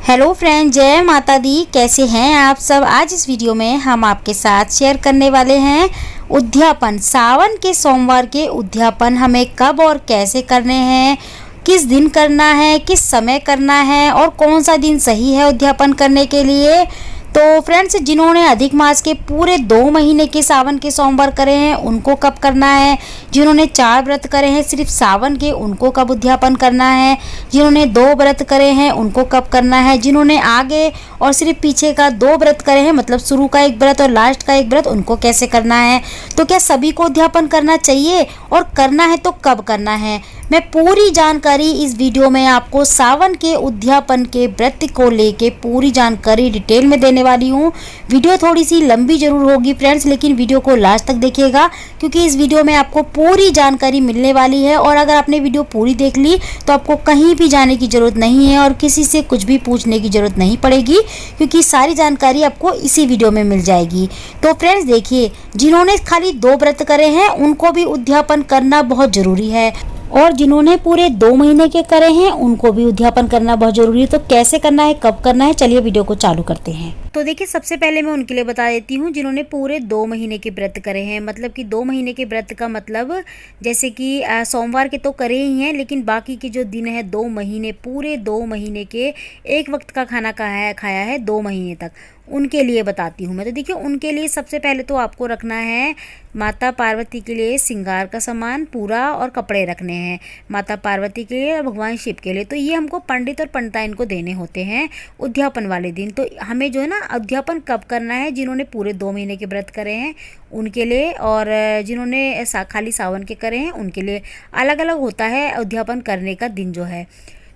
Hello friend, जय माता दी। कैसे हैं आप सब। आज इस वीडियो में हम आपके साथ शेयर करने वाले हैं उद्यापन। सावन के सोमवार के उद्यापन हमें कब और कैसे करने हैं, किस दिन करना है, किस समय करना है और कौन सा दिन सही है उद्यापन करने के लिए। तो फ्रेंड्स, जिन्होंने अधिक मास के पूरे 2 महीने के सावन के सोमवार करे हैं उनको कब करना है, जिन्होंने 4 व्रत करे हैं सिर्फ सावन के उनको कब उद्यापन करना है, जिन्होंने 2 व्रत करे हैं उनको कब करना है, जिन्होंने आगे और सिर्फ पीछे का 2 व्रत करे हैं मतलब शुरू का एक व्रत और लास्ट का एक व्रत उनको कैसे करना है। तो क्या सभी को उद्यापन करना चाहिए और करना है तो कब करना है, मैं पूरी जानकारी इस वीडियो में आपको सावन के उद्यापन के व्रत को लेके पूरी जानकारी डिटेल में देने वाली हूँ। वीडियो थोड़ी सी लंबी जरूर होगी फ्रेंड्स, लेकिन वीडियो को लास्ट तक देखिएगा क्योंकि इस वीडियो में आपको पूरी जानकारी मिलने वाली है। और अगर आपने वीडियो पूरी देख ली तो आपको कहीं भी जाने की ज़रूरत नहीं है और किसी से कुछ भी पूछने की ज़रूरत नहीं पड़ेगी क्योंकि सारी जानकारी आपको इसी वीडियो में मिल जाएगी। तो फ्रेंड्स देखिए, जिन्होंने खाली 2 व्रत करे हैं उनको भी उद्यापन करना बहुत ज़रूरी है और जिन्होंने पूरे 2 महीने के करे हैं उनको भी उद्यापन करना बहुत जरूरी है। तो कैसे करना है, कब करना है, चलिए वीडियो को चालू करते हैं। तो देखिए, सबसे पहले मैं उनके लिए बता देती हूँ जिन्होंने पूरे 2 महीने के व्रत करे हैं। मतलब कि 2 महीने के व्रत का मतलब जैसे कि सोमवार के तो करे ही हैं, लेकिन बाकी के जो दिन है 2 महीने, पूरे 2 महीने के एक वक्त का खाना खाया है 2 महीने तक, उनके लिए बताती हूँ मैं। तो देखिए, उनके लिए सबसे पहले तो आपको रखना है माता पार्वती के लिए श्रृंगार का सामान पूरा और कपड़े रखने हैं माता पार्वती के लिए और भगवान शिव के लिए। तो ये हमको पंडित और पंडिताइन को देने होते हैं उद्यापन वाले दिन। तो हमें जो है ना उद्यापन कब करना है, जिन्होंने पूरे 2 महीने के व्रत करे हैं उनके लिए और जिन्होंने खाली सावन के करे हैं उनके लिए अलग अलग होता है उद्यापन करने का दिन जो है।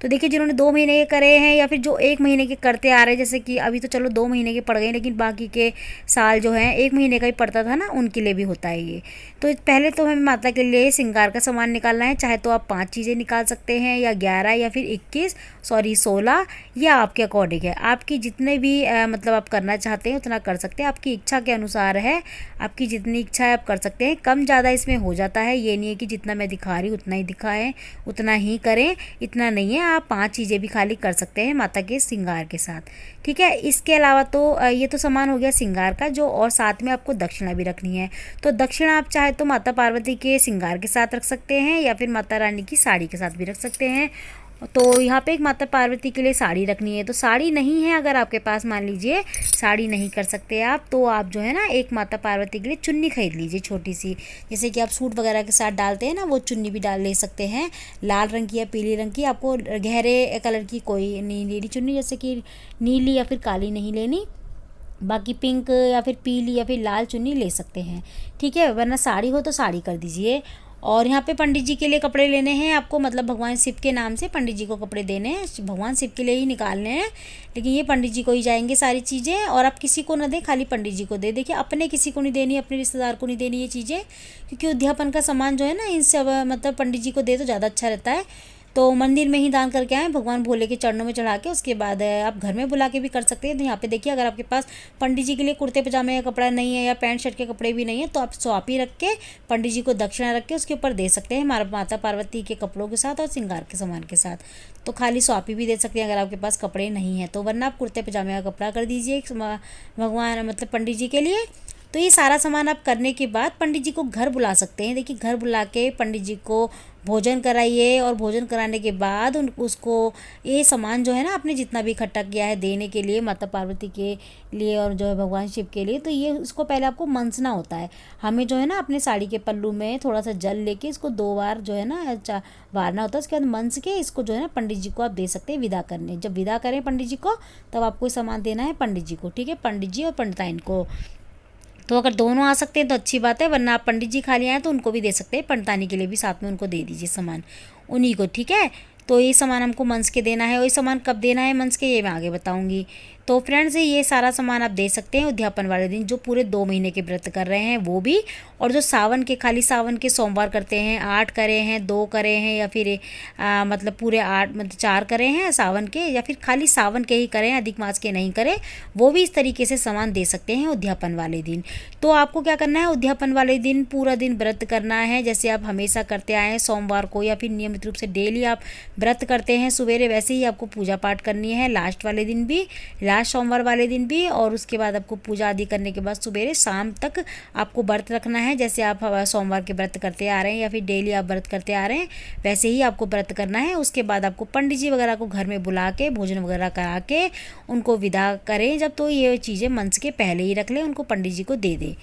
तो देखिए, जिन्होंने 2 महीने के करे हैं या फिर जो 1 महीने के करते आ रहे हैं, जैसे कि अभी तो चलो 2 महीने के पड़ गए लेकिन बाकी के साल जो है 1 महीने का ही पड़ता था ना, उनके लिए भी होता है ये। तो पहले तो हमें माता के लिए श्रृंगार का सामान निकालना है। चाहे तो आप 5 चीज़ें निकाल सकते हैं या 11 या फिर 16, या आपके अकॉर्डिंग है। आपकी जितने भी मतलब आप करना चाहते हैं उतना कर सकते हैं, आपकी इच्छा के अनुसार है। आपकी जितनी इच्छा है आप कर सकते हैं। कम ज़्यादा इसमें हो जाता है, ये नहीं है कि जितना मैं दिखा रही हूँ उतना ही दिखाएं, उतना ही करें, इतना नहीं है। आप 5 चीज़ें भी खाली कर सकते हैं माता के श्रृंगार के साथ, ठीक है। इसके अलावा तो ये तो सामान हो गया श्रृंगार का जो, और साथ में आपको दक्षिणा भी रखनी है। तो दक्षिणा आप चाहे तो माता पार्वती के श्रृंगार के साथ रख सकते हैं या फिर माता रानी की साड़ी के साथ भी रख सकते हैं। तो यहाँ पे एक माता पार्वती के लिए साड़ी रखनी है। तो साड़ी नहीं है अगर आपके पास, मान लीजिए साड़ी नहीं कर सकते आप, तो आप जो है ना एक माता पार्वती के लिए चुन्नी खरीद लीजिए छोटी सी, जैसे कि आप सूट वगैरह के साथ डालते हैं ना, वो चुन्नी भी ले सकते हैं। लाल रंग की या पीली रंग की, आपको गहरे कलर की कोई नहीं लेनी चुन्नी, जैसे कि नीली या फिर काली नहीं लेनी, बाकी पिंक या फिर पीली या फिर लाल चुन्नी ले सकते हैं, ठीक है। वरना साड़ी हो तो साड़ी कर दीजिए। और यहाँ पे पंडित जी के लिए कपड़े लेने हैं आपको, मतलब भगवान शिव के नाम से पंडित जी को कपड़े देने हैं, भगवान शिव के लिए ही निकालने हैं, लेकिन ये पंडित जी को ही जाएंगे सारी चीज़ें। और आप किसी को ना दें, खाली पंडित जी को दे। देखिए, अपने किसी को नहीं देनी, अपने रिश्तेदार को नहीं देनी ये चीज़ें, क्योंकि उद्यापन का सामान जो है ना इन सब मतलब पंडित जी को दे तो ज़्यादा अच्छा रहता है। तो मंदिर में ही दान करके आएँ, भगवान भोले के चरणों में चढ़ा के, उसके बाद आप घर में बुला के भी कर सकते हैं। तो यहाँ पे देखिए, अगर आपके पास पंडित जी के लिए कुर्ते पजामे का कपड़ा नहीं है या पैंट शर्ट के कपड़े भी नहीं है तो आप स्वापी रख के पंडित जी को दक्षिणा रख के उसके ऊपर दे सकते हैं माता पार्वती के कपड़ों के साथ और श्रृंगार के सामान के साथ। तो खाली स्वापी भी दे सकते हैं अगर आपके पास कपड़े नहीं हैं तो, वरना आप कुर्ते पजामे का कपड़ा कर दीजिए भगवान मतलब पंडित जी के लिए। तो ये सारा सामान आप करने के बाद पंडित जी को घर बुला सकते हैं। देखिए, घर बुला के पंडित जी को भोजन कराइए और भोजन कराने के बाद उसको ये सामान जो है ना आपने जितना भी इकट्ठा किया है देने के लिए माता पार्वती के लिए और जो है भगवान शिव के लिए, तो ये इसको पहले आपको मनसना होता है। हमें जो है ना अपने साड़ी के पल्लू में थोड़ा सा जल लेके इसको 2 बार जो है ना वारना होता है। उसके बाद मनस के इसको जो है ना पंडित जी को आप दे सकते हैं विदा करने। जब विदा करें पंडित जी को तब आपको सामान देना है पंडित जी को, ठीक है, पंडित जी और पंडिताइन को। तो अगर दोनों आ सकते हैं तो अच्छी बात है, वरना आप पंडित जी खाली आए तो उनको भी दे सकते हैं, पंडितानी के लिए भी साथ में उनको दे दीजिए सामान उन्हीं को, ठीक है। तो ये सामान हमको मंस के देना है और ये सामान कब देना है मंस के, ये मैं आगे बताऊंगी। तो फ्रेंड्स ये सारा सामान आप दे सकते हैं उद्यापन वाले दिन, जो पूरे 2 महीने के व्रत कर रहे हैं वो भी, और जो सावन के खाली सावन के सोमवार करते हैं, 8 करे हैं, 2 करे हैं, या फिर मतलब पूरे 8 मतलब 4 करे हैं सावन के, या फिर खाली सावन के ही करें, अधिक मास के नहीं करें, वो भी इस तरीके से सामान दे सकते हैं उद्यापन वाले दिन। तो आपको क्या करना है, उद्यापन वाले दिन पूरा दिन व्रत करना है, जैसे आप हमेशा करते आए हैं सोमवार को, या फिर नियमित रूप से डेली आप व्रत करते हैं सवेरे, वैसे ही आपको पूजा पाठ करनी है लास्ट वाले दिन भी, लास्ट सोमवार वाले दिन भी, और उसके बाद आपको पूजा आदि करने के बाद सवेरे शाम तक आपको व्रत रखना है। जैसे आप सोमवार के व्रत करते आ रहे हैं या फिर डेली आप व्रत करते आ रहे हैं, वैसे ही आपको व्रत करना है। उसके बाद आपको पंडित जी वगैरह को घर में बुला के भोजन वगैरह करा के उनको विदा करें जब, तो ये चीज़ें मंच के पहले ही रख लें, उनको पंडित जी को दे दें,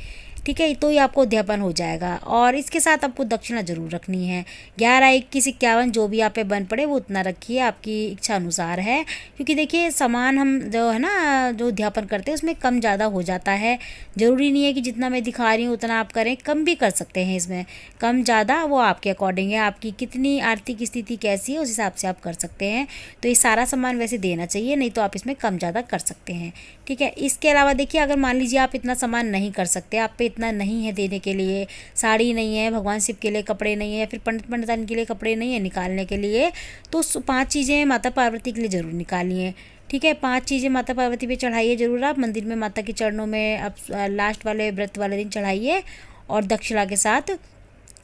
ठीक है। तो ये आपको उद्यापन हो जाएगा। और इसके साथ आपको दक्षिणा जरूर रखनी है, 11, 21, 51 जो भी आप पे बन पड़े वो उतना रखिए, आपकी इच्छा अनुसार है। क्योंकि देखिए सामान हम जो है ना जो उद्यापन करते हैं उसमें कम ज़्यादा हो जाता है, ज़रूरी नहीं है कि जितना मैं दिखा रही हूँ उतना आप करें, कम भी कर सकते हैं इसमें, कम ज़्यादा वो आपके अकॉर्डिंग है, आपकी कितनी आर्थिक स्थिति कैसी है उस हिसाब से आप कर सकते हैं। तो ये सारा सामान वैसे देना चाहिए, नहीं तो आप इसमें कम ज़्यादा कर सकते हैं, ठीक है। इसके अलावा देखिए अगर मान लीजिए आप इतना सामान नहीं कर सकते, आप पे इतना नहीं है देने के लिए, साड़ी नहीं है, भगवान शिव के लिए कपड़े नहीं है, या फिर पंडित पंडितान के लिए कपड़े नहीं है निकालने के लिए, तो 5 चीज़ें माता पार्वती के लिए ज़रूर निकालिए, ठीक है। 5 चीज़ें माता पार्वती पे चढ़ाइए ज़रूर, आप मंदिर में माता के चरणों में आप लास्ट वाले व्रत वाले दिन चढ़ाइए, और दक्षिणा के साथ,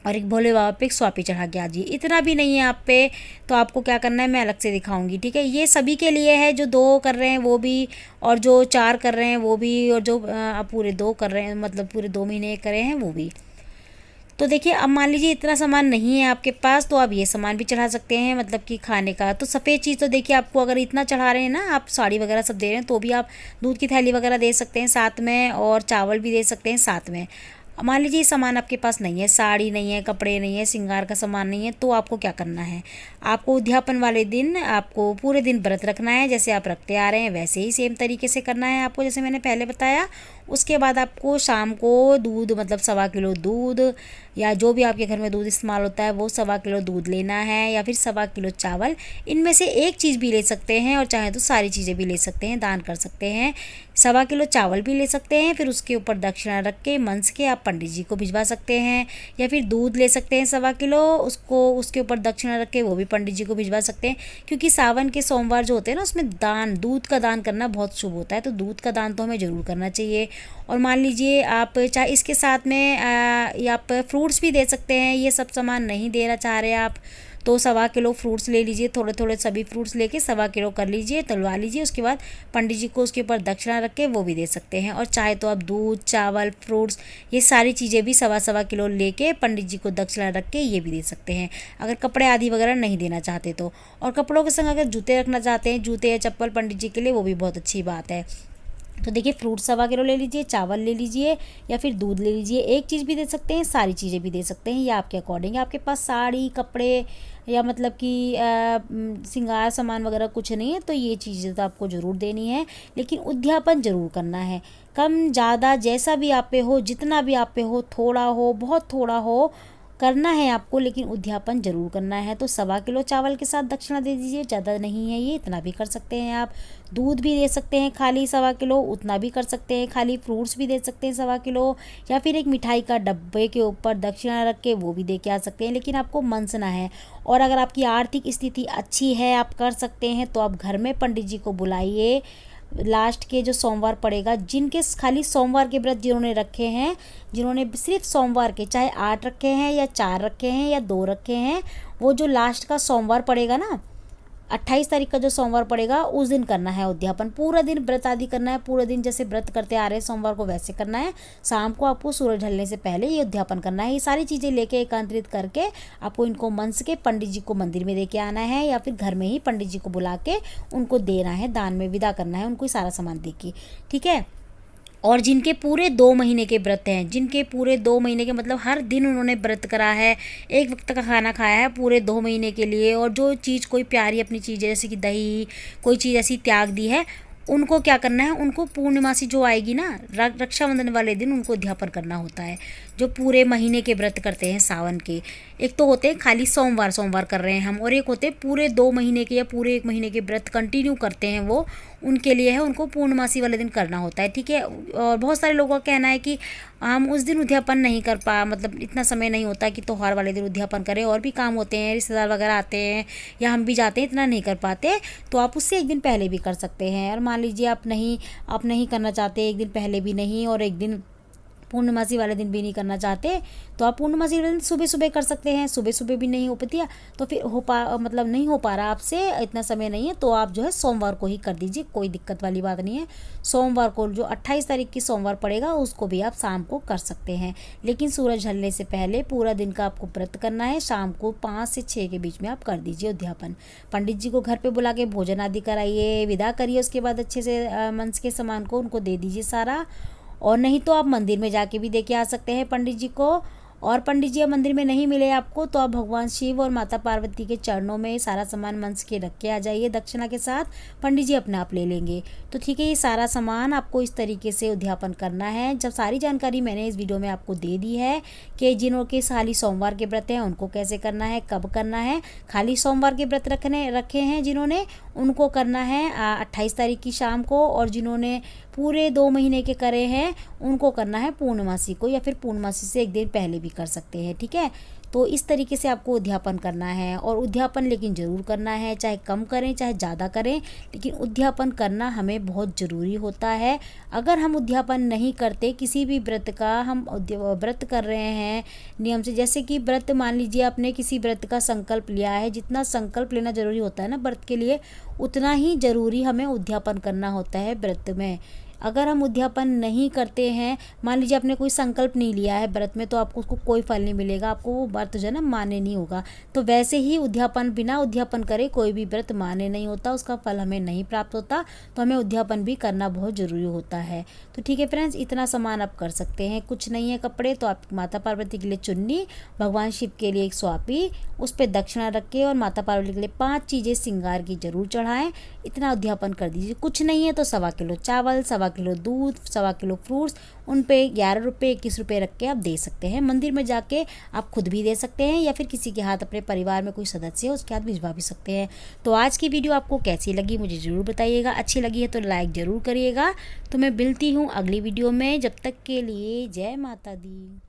और एक भोले बाबा पे एक स्वापी चढ़ा के आजिए। इतना भी नहीं है आप पे तो आपको क्या करना है मैं अलग से दिखाऊंगी, ठीक है। ये सभी के लिए है, जो 2 कर रहे हैं वो भी, और जो 4 कर रहे हैं वो भी, और जो आप पूरे 2 कर रहे हैं मतलब पूरे 2 महीने करे हैं वो भी। तो देखिए अब मान लीजिए इतना सामान नहीं है आपके पास, तो आप ये सामान भी चढ़ा सकते हैं, मतलब कि खाने का। तो सफ़ेद चीज़ तो देखिए आपको अगर इतना चढ़ा रहे हैं ना, आप साड़ी वगैरह सब दे रहे हैं, तो भी आप दूध की थैली वगैरह दे सकते हैं साथ में, और चावल भी दे सकते हैं साथ में। मान लीजिए सामान आपके पास नहीं है, साड़ी नहीं है, कपड़े नहीं है, श्रृंगार का सामान नहीं है, तो आपको क्या करना है, आपको उद्यापन वाले दिन आपको पूरे दिन व्रत रखना है, जैसे आप रखते आ रहे हैं वैसे ही सेम तरीके से करना है आपको, जैसे मैंने पहले बताया। उसके बाद आपको शाम को दूध, मतलब 1.25 किलो दूध, या जो भी आपके घर में दूध इस्तेमाल होता है वो 1.25 किलो दूध लेना है, या फिर 1.25 किलो चावल, इनमें से एक चीज़ भी ले सकते हैं, और चाहे तो सारी चीज़ें भी ले सकते हैं, दान कर सकते हैं। 1.25 किलो चावल भी ले सकते हैं, फिर उसके ऊपर दक्षिणा रख के मंस के आप पंडित जी को भिजवा सकते हैं, या फिर दूध ले सकते हैं 1.25 किलो, उसको उसके ऊपर दक्षिणा रख के वो भी पंडित जी को भिजवा सकते हैं। क्योंकि सावन के सोमवार जो होते हैं ना उसमें दान, दूध का दान करना बहुत शुभ होता है, तो दूध का दान तो हमें ज़रूर करना चाहिए। और मान लीजिए आप चाहे इसके साथ में या आप फ्रूट्स भी दे सकते हैं, ये सब सामान नहीं देना चाह रहे आप तो 1.25 किलो फ्रूट्स ले लीजिए, थोड़े थोड़े सभी फ्रूट्स लेके 1.25 किलो कर लीजिए, तलवा लीजिए। उसके बाद पंडित जी को उसके ऊपर दक्षिणा रख के वो भी दे सकते हैं। और चाहे तो आप दूध, चावल, फ्रूट्स, ये सारी चीज़ें भी 1.25 किलो लेके पंडित जी को दक्षिणा रख के ये भी दे सकते हैं, अगर कपड़े आदि वगैरह नहीं देना चाहते तो। और कपड़ों के संग अगर जूते रखना चाहते हैं, जूते या चप्पल पंडित जी के लिए, वो भी बहुत अच्छी बात है। तो देखिए फ्रूट 1.25 किलो ले लीजिए, चावल ले लीजिए, या फिर दूध ले लीजिए, एक चीज़ भी दे सकते हैं, सारी चीज़ें भी दे सकते हैं, ये आपके अकॉर्डिंग है। आपके पास साड़ी, कपड़े या मतलब कि श्रृंगार सामान वगैरह कुछ नहीं है तो ये चीज़ें तो आपको ज़रूर देनी है, लेकिन उद्यापन ज़रूर करना है। कम ज़्यादा जैसा भी आप पे हो, जितना भी आप पे हो, थोड़ा हो, बहुत थोड़ा हो, करना है आपको, लेकिन उद्यापन जरूर करना है। तो 1.25 किलो चावल के साथ दक्षिणा दे दीजिए, ज़्यादा नहीं है ये, इतना भी कर सकते हैं आप। दूध भी दे सकते हैं खाली 1.25 किलो, उतना भी कर सकते हैं। खाली फ्रूट्स भी दे सकते हैं 1.25 किलो, या फिर एक मिठाई का डब्बे के ऊपर दक्षिणा रख के वो भी दे के आ सकते हैं, लेकिन आपको मनसना है। और अगर आपकी आर्थिक स्थिति अच्छी है, आप कर सकते हैं, तो आप घर में पंडित जी को बुलाइए। लास्ट के जो सोमवार पड़ेगा, जिनके खाली सोमवार के व्रत जिन्होंने रखे हैं, जिन्होंने सिर्फ सोमवार के, चाहे 8 रखे हैं या 4 रखे हैं या 2 रखे हैं, वो जो लास्ट का सोमवार पड़ेगा ना, 28 तारीख का जो सोमवार पड़ेगा, उस दिन करना है उद्यापन। पूरा दिन व्रत आदि करना है, पूरे दिन जैसे व्रत करते आ रहे हैं सोमवार को वैसे करना है। शाम को आपको सूरज ढलने से पहले ये उद्यापन करना है। ये सारी चीज़ें लेके एकत्रित करके आपको इनको मंस के पंडित जी को मंदिर में लेके आना है, या फिर घर में ही पंडित जी को बुला के उनको देना है, दान में विदा करना है उनको, सारा सामान दे के, ठीक है। और जिनके पूरे 2 महीने के व्रत हैं, जिनके पूरे 2 महीने के मतलब हर दिन उन्होंने व्रत करा है, एक वक्त का खाना खाया है पूरे 2 महीने के लिए, और जो चीज़ कोई प्यारी अपनी चीज़ जैसे कि दही, कोई चीज़ ऐसी त्याग दी है, उनको क्या करना है, उनको पूर्णमासी जो आएगी ना, रक्षाबंधन वाले दिन उनको उद्यापन करना होता है। जो पूरे महीने के व्रत करते हैं सावन के, एक तो होते हैं खाली सोमवार सोमवार कर रहे हैं हम, और एक होते हैं पूरे 2 महीने के या पूरे 1 महीने के व्रत कंटिन्यू करते हैं, वो उनके लिए है, उनको पूर्णमासी वाले दिन करना होता है, ठीक है। और बहुत सारे लोगों का कहना है कि हम उस दिन उद्यापन नहीं कर मतलब इतना समय नहीं होता कि त्यौहार वाले दिन उद्यापन करें, और भी काम होते हैं, रिश्तेदार वगैरह आते हैं या हम भी जाते हैं, इतना नहीं कर पाते। तो आप उससे एक दिन पहले भी कर सकते हैं। और मान लीजिए आप नहीं करना चाहते, एक दिन पहले भी नहीं और एक दिन पूर्णमासी वाले दिन भी नहीं करना चाहते, तो आप पूर्णमासी वाले दिन सुबह सुबह कर सकते हैं। सुबह सुबह भी नहीं हो पाती है तो फिर मतलब नहीं हो पा रहा आपसे, इतना समय नहीं है, तो आप जो है सोमवार को ही कर दीजिए, कोई दिक्कत वाली बात नहीं है। सोमवार को जो 28 तारीख की सोमवार पड़ेगा उसको भी आप शाम को कर सकते हैं, लेकिन सूरज ढलने से पहले पूरा दिन का आपको व्रत करना है। शाम को 5 से 6 के बीच में आप कर दीजिए उद्यापन। पंडित जी को घर पर बुला के भोजन आदि कराइए, विदा करिए, उसके बाद अच्छे से मंच के सामान को उनको दे दीजिए सारा। और नहीं तो आप मंदिर में जाके भी दे के आ सकते हैं पंडित जी को। और पंडित जी मंदिर में नहीं मिले आपको तो आप भगवान शिव और माता पार्वती के चरणों में सारा सामान मंच के रख के आ जाइए दक्षिणा के साथ, पंडित जी अपने आप ले लेंगे। तो ठीक है, ये सारा सामान आपको इस तरीके से उद्यापन करना है। जब सारी जानकारी मैंने इस वीडियो में आपको दे दी है कि जिनों के खाली सोमवार के व्रत हैं उनको कैसे करना है, कब करना है, खाली सोमवार के व्रत रखे हैं जिन्होंने, उनको करना है 28 तारीख की शाम को, और जिन्होंने पूरे 2 महीने के करे हैं उनको करना है पूर्णमासी को, या फिर पूर्णमासी से एक दिन पहले भी कर सकते हैं, ठीक है। तो इस तरीके से आपको उद्यापन करना है। और उद्यापन लेकिन ज़रूर करना है, चाहे कम करें चाहे ज़्यादा करें, लेकिन उद्यापन करना हमें बहुत ज़रूरी होता है। अगर हम उद्यापन नहीं करते किसी भी व्रत का, हम व्रत कर रहे हैं नियम से, जैसे कि व्रत मान लीजिए आपने किसी व्रत का संकल्प लिया है, जितना संकल्प लेना ज़रूरी होता है ना व्रत के लिए, उतना ही ज़रूरी हमें उद्यापन करना होता है व्रत में। अगर हम उद्यापन नहीं करते हैं, मान लीजिए आपने कोई संकल्प नहीं लिया है व्रत में, तो आपको उसको कोई फल नहीं मिलेगा, आपको वो व्रत जो है ना मान्य नहीं होगा। तो वैसे ही उद्यापन, बिना उद्यापन करे कोई भी व्रत मान्य नहीं होता, उसका फल हमें नहीं प्राप्त होता। तो हमें उद्यापन भी करना बहुत ज़रूरी होता है। तो ठीक है फ्रेंड्स, इतना सामान आप कर सकते हैं। कुछ नहीं है कपड़े, तो आप माता पार्वती के लिए चुन्नी, भगवान शिव के लिए एक स्वापी, उस पर दक्षिणा रख के, और माता पार्वती के लिए 5 चीज़ें श्रृंगार की जरूर चढ़ाएं। इतना उद्यापन कर दीजिए। कुछ नहीं है तो 1.25 किलो चावल, 1.25 किलो दूध, 1.25 किलो फ्रूट्स, उन पे 11 रुपये 21 रुपये रख के आप दे सकते हैं। मंदिर में जाके आप खुद भी दे सकते हैं, या फिर किसी के हाथ, अपने परिवार में कोई सदस्य है उसके हाथ भिजवा भी सकते हैं। तो आज की वीडियो आपको कैसी लगी मुझे ज़रूर बताइएगा। अच्छी लगी है तो लाइक ज़रूर करिएगा। तो मैं मिलती हूँ अगली वीडियो में, जब तक के लिए जय माता दी।